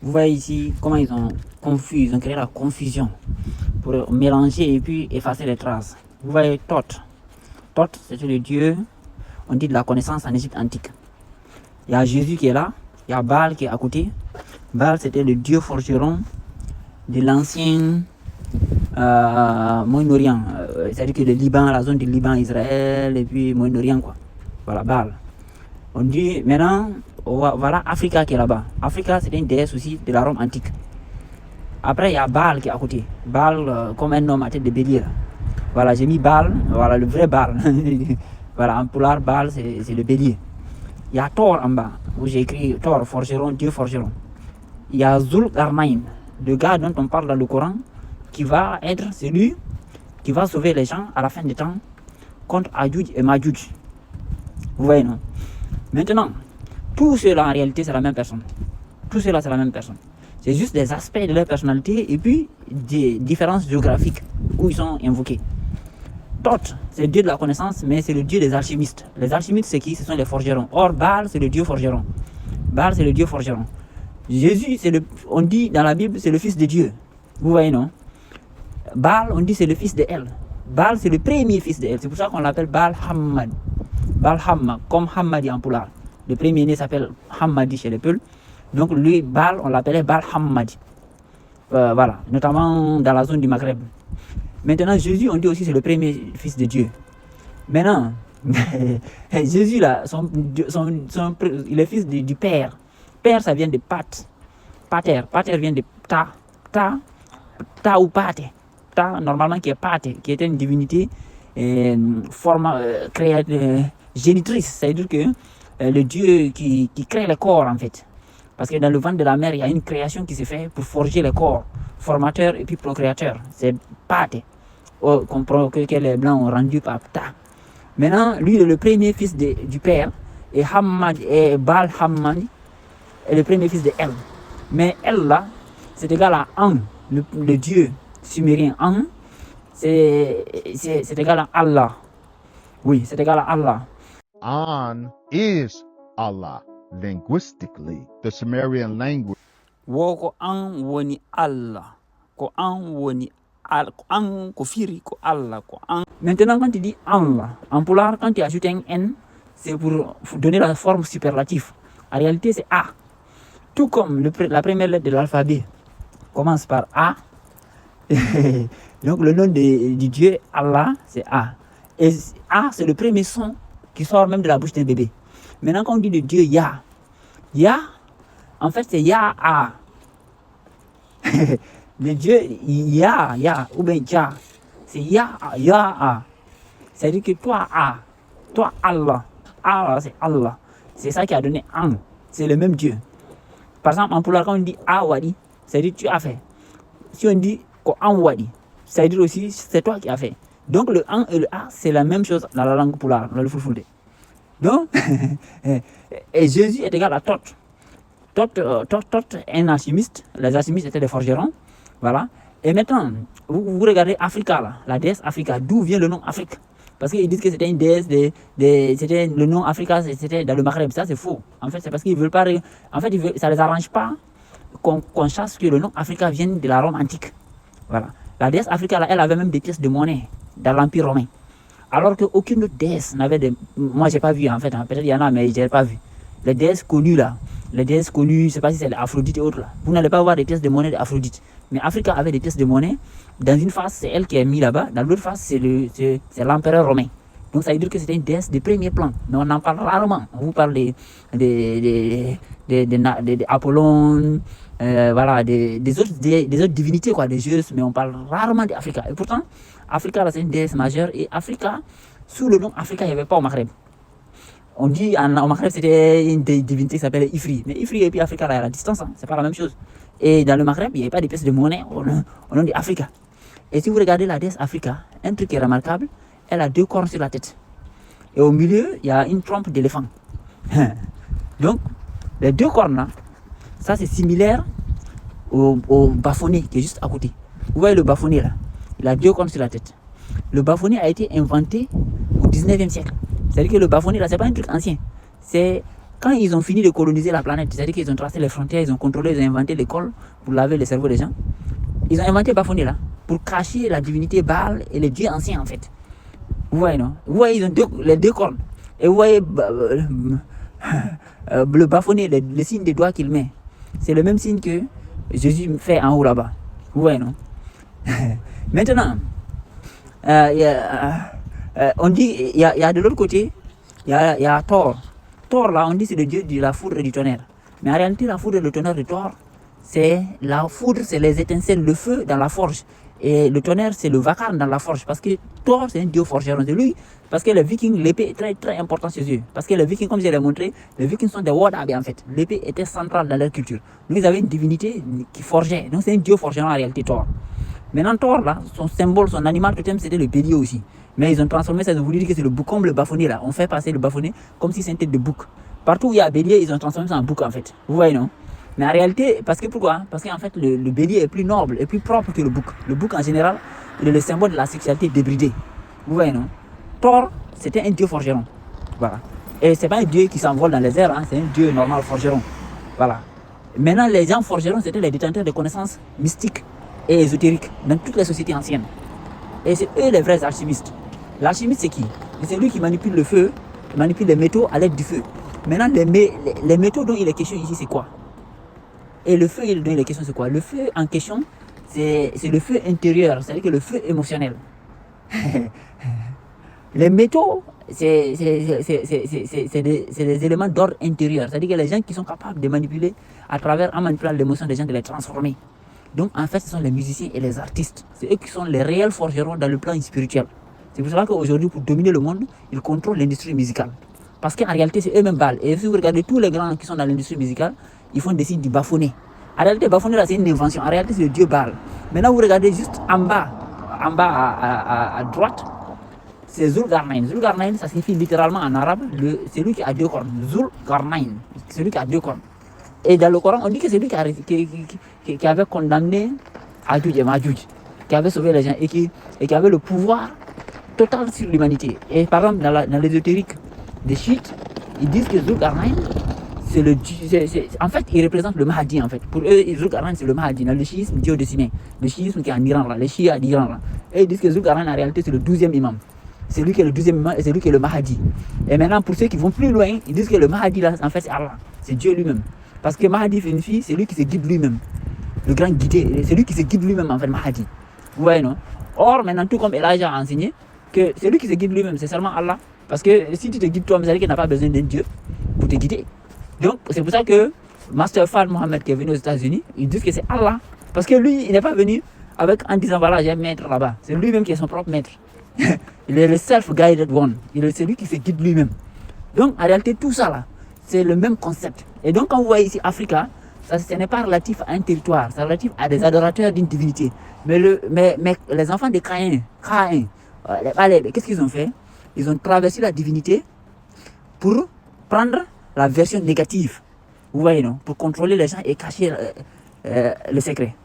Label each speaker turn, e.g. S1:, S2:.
S1: Vous voyez ici comment ils ont confus, ils ont créé la confusion pour mélanger et puis effacer les traces. Vous voyez Thoth. Thoth, c'était le dieu, on dit, de la connaissance en Égypte antique. Il y a Jésus qui est là, il y a Baal qui est à côté. Baal, c'était le dieu forgeron de l'ancien Moyen-Orient. C'est-à-dire que le Liban, la zone du Liban, Israël, et puis Moyen-Orient, quoi. Voilà, Baal. On dit maintenant, voilà Africa qui est là-bas. Africa, c'était une déesse aussi de la Rome antique. Après, il y a Baal qui est à côté. Baal, comme un homme à tête de bélier. Voilà, j'ai mis Baal, voilà le vrai Baal. Voilà, en polar, Baal, c'est le bélier. Il y a Thor en bas, où j'ai écrit Thor, forgeron, dieu forgeron. Il y a Zulkarnain, le gars dont on parle dans le Coran, qui va être celui qui va sauver les gens à la fin des temps contre Adjuj et Majuj. Vous voyez, non? Maintenant, tout cela en réalité c'est la même personne. Tout cela c'est la même personne. C'est juste des aspects de leur personnalité et puis des différences géographiques où ils sont invoqués. Thoth, c'est le dieu de la connaissance, mais c'est le dieu des alchimistes. Les alchimistes, c'est qui? Ce sont les forgerons. Or, Baal, c'est le dieu forgeron. Baal, c'est le dieu forgeron. Jésus, on dit dans la Bible, c'est le fils de Dieu. Vous voyez, non? Baal, on dit c'est le fils de El. Baal, c'est le premier fils de El. C'est pour ça qu'on l'appelle Baal Hammad. Baal Hammad, comme Hammadi en polar. Le premier-né s'appelle Hammadi chez les Peuls. Donc lui, Baal, on l'appelait Baal Hammadi. Voilà, notamment dans la zone du Maghreb. Maintenant, Jésus, on dit aussi c'est le premier fils de Dieu. Maintenant, Jésus, là, il est fils du Père. Père, ça vient de Pat. Pater. Pater vient de Ta ou Pate. Ta, normalement, qui est Pate, qui était une divinité génitrice. C'est-à-dire que le Dieu qui crée le corps, en fait. Parce que dans le ventre de la mère, il y a une création qui se fait pour forger le corps. Formateur et puis procréateur. C'est Pate. On comprend que les Blancs ont rendu par Ta. Maintenant, lui, il est le premier fils du Père. Et Baal Hammad est le premier fils de El. Mais El, là, c'est égal à An, le dieu sumérien. An, c'est égal à Allah. Oui, c'est égal à Allah.
S2: An is Allah. Linguistically, the Sumerian language.
S1: Woko An woni Allah. Ko An woni Allah. Ko An ko firi ko Allah. Ko An. Maintenant, quand tu dis Allah, en polar, quand tu ajoutes un N, c'est pour donner la forme superlative. En réalité, c'est A. Tout comme la première lettre de l'alphabet commence par A. Donc le nom du Dieu Allah, c'est A. Et A, c'est le premier son qui sort même de la bouche d'un bébé. Maintenant, quand on dit le Dieu Ya, Ya, en fait, c'est Ya-A. Le Dieu Ya, ou bien Ya, c'est Ya-A. C'est-à-dire que toi, A, toi, Allah, Allah, c'est Allah. C'est ça qui a donné An. C'est le même Dieu. Par exemple, en polar, quand on dit Awadi, c'est-à-dire tu as fait. Si on dit Anwadi, c'est-à-dire aussi c'est toi qui as fait. Donc le An et le A, c'est la même chose dans la langue polar, dans le fulfulde. Donc, et Jésus est égal à Thoth. Thoth est un alchimiste. Les alchimistes étaient des forgerons. Voilà. Et maintenant, vous regardez Africa, là, la déesse Africa. D'où vient le nom Afrique? Parce qu'ils disent que c'était une déesse, c'était le nom Africa, c'était dans le Maghreb. Ça, c'est faux. En fait, c'est parce qu'ils veulent pas. En fait, ça les arrange pas qu'on chasse que le nom Africa vienne de la Rome antique. Voilà. La déesse Africa, là, elle avait même des pièces de monnaie dans l'Empire romain. Alors qu'aucune autre déesse n'avait de. Moi, j'ai pas vu, en fait. Peut-être il y en a, mais j'ai pas vu. Les déesses connues, là. Les déesses connues, je ne sais pas si c'est l'Aphrodite et autres, là. Vous n'allez pas voir des pièces de monnaie d'Aphrodite. Mais Africa avait des pièces de monnaie. Dans une face, c'est elle qui est mise là-bas. Dans l'autre face, c'est l'empereur romain. Donc ça veut dire que c'était une déesse de premier plan. Mais on en parle rarement. On vous parle d'Apollon, voilà, des autres divinités, quoi, des Zeus, mais on parle rarement d'Africa. Et pourtant, Africa, c'est une déesse majeure. Et Africa, sous le nom Africa, il n'y avait pas au Maghreb. On dit au Maghreb, c'était une divinité qui s'appelait Ifri. Mais Ifri et puis Africa, là, à la distance, hein, c'est pas la même chose. Et dans le Maghreb, il n'y avait pas de pièces de monnaie au nom d'Africa. Et si vous regardez la déesse Africa, un truc qui est remarquable, elle a 2 cornes sur la tête. Et au milieu, il y a une trompe d'éléphant. Donc, les 2 cornes là, ça c'est similaire au baffonnet qui est juste à côté. Vous voyez le baffonnet là, il a 2 cornes sur la tête. Le baffonnet a été inventé au 19e siècle. C'est-à-dire que le baffonnet là, c'est pas un truc ancien. C'est Quand ils ont fini de coloniser la planète, c'est-à-dire qu'ils ont tracé les frontières, ils ont contrôlé, ils ont inventé l'école pour laver le cerveau des gens, ils ont inventé Baphomet là, pour cacher la divinité Baal et les dieux anciens en fait. Vous voyez, non? Vous voyez, ils ont les deux cornes. Et vous voyez le Baphomet, le signe des doigts qu'il met. C'est le même signe que Jésus fait en haut là-bas. Vous voyez, non? Maintenant, on dit, il y a de l'autre côté, il y a Thor. Thor là, on dit c'est le dieu de la foudre et du tonnerre. Mais en réalité, la foudre et le tonnerre de Thor, c'est la foudre, c'est les étincelles, le feu dans la forge. Et le tonnerre, c'est le vacarme dans la forge. Parce que Thor, c'est un dieu forgeron. C'est lui. Parce que les Vikings, l'épée est très très importante chez eux. Parce que les Vikings, comme je l'ai montré, les Vikings sont des Wadabi en fait. L'épée était centrale dans leur culture. Donc ils avaient une divinité qui forgeait. Donc c'est un dieu forgeron en réalité, Thor. Maintenant, Thor, là, son symbole, son animal totem, c'était le bélier aussi. Mais ils ont transformé ça, ils ont voulu dire que c'est le bouc, comme le Baphomet là. On fait passer le Baphomet comme si c'était une tête de bouc. Partout où il y a bélier, ils ont transformé ça en bouc en fait. Vous voyez, non? Mais en réalité, parce que pourquoi? Parce qu'en fait, le bélier est plus noble et plus propre que le bouc. Le bouc, en général, il est le symbole de la sexualité débridée. Vous voyez, non? Thor, c'était un dieu forgeron. Voilà. Et c'est pas un dieu qui s'envole dans les airs, hein, c'est un dieu normal forgeron. Voilà. Maintenant, les gens forgerons, c'était les détenteurs de connaissances mystiques et ésotériques dans toutes les sociétés anciennes. Et c'est eux les vrais alchimistes. L'alchimiste, c'est qui? C'est lui qui manipule le feu, manipule les métaux à l'aide du feu. Maintenant, les métaux dont il est question ici, c'est quoi? Et le feu dont il est question, c'est quoi? Le feu en question, c'est le feu intérieur, c'est-à-dire que le feu émotionnel. Les métaux, c'est des éléments d'ordre intérieur, c'est-à-dire que les gens qui sont capables de manipuler à travers, en manipulant l'émotion des gens, de les transformer. Donc en fait, ce sont les musiciens et les artistes. C'est eux qui sont les réels forgerons dans le plan spirituel. C'est pour cela qu'aujourd'hui, pour dominer le monde, ils contrôlent l'industrie musicale. Parce qu'en réalité, c'est eux-mêmes Baal. Et si vous regardez tous les grands qui sont dans l'industrie musicale, ils font des signes du Baphomet. En réalité, Baphomet, là, c'est une invention. En réalité, c'est le dieu Baal. Maintenant, vous regardez juste en bas à droite, c'est Zulkarnain. Zulkarnain, ça signifie littéralement en arabe, c'est lui qui a deux cornes. Zulkarnain, c'est lui qui a deux cornes. Et dans le Coran, on dit que c'est lui qui avait condamné Hadj et Madjouj, qui avait sauvé les gens et qui avait le pouvoir total sur l'humanité. Et par exemple, dans l'ésotérique des chiites, ils disent que Zulkarnain, en fait, il représente le Mahdi en fait. Pour eux, Zulkarnain, c'est le Mahdi. Dans le chiisme, Dieu dessiné. Le chiisme qui est en Iran, là, les chiites d'Iran. Là. Et ils disent que Zulkarnain, en réalité, c'est le 12e imam. C'est lui qui est le 12e imam et c'est lui qui est le Mahdi. Et maintenant, pour ceux qui vont plus loin, ils disent que le Mahdi, là, en fait, c'est Allah. C'est Dieu lui-même. Parce que Mahdi fait une fille, c'est lui qui se guide lui-même. Le grand guidé, c'est lui qui se guide lui-même en fait, Mahdi. Vous voyez, non? Or, maintenant, tout comme Elijah a enseigné, que c'est lui qui se guide lui-même, c'est seulement Allah. Parce que si tu te guides toi-même, c'est-à-dire qu'il n'a pas besoin d'un Dieu pour te guider. Donc, c'est pour ça que Master Fard Mohammed qui est venu aux États-Unis, ils disent que c'est Allah. Parce que lui, il n'est pas venu en disant voilà, j'ai un maître là-bas. C'est lui-même qui est son propre maître. Il est le self-guided one. Il est celui qui se guide lui-même. Donc, en réalité, tout ça là, c'est le même concept. Et donc, quand vous voyez ici Africa, ça, ce n'est pas relatif à un territoire, c'est relatif à des adorateurs d'une divinité. Mais les enfants de Caïn, qu'est-ce qu'ils ont fait? Ils ont traversé la divinité pour prendre la version négative. Vous voyez, non? Pour contrôler les gens et cacher le secret.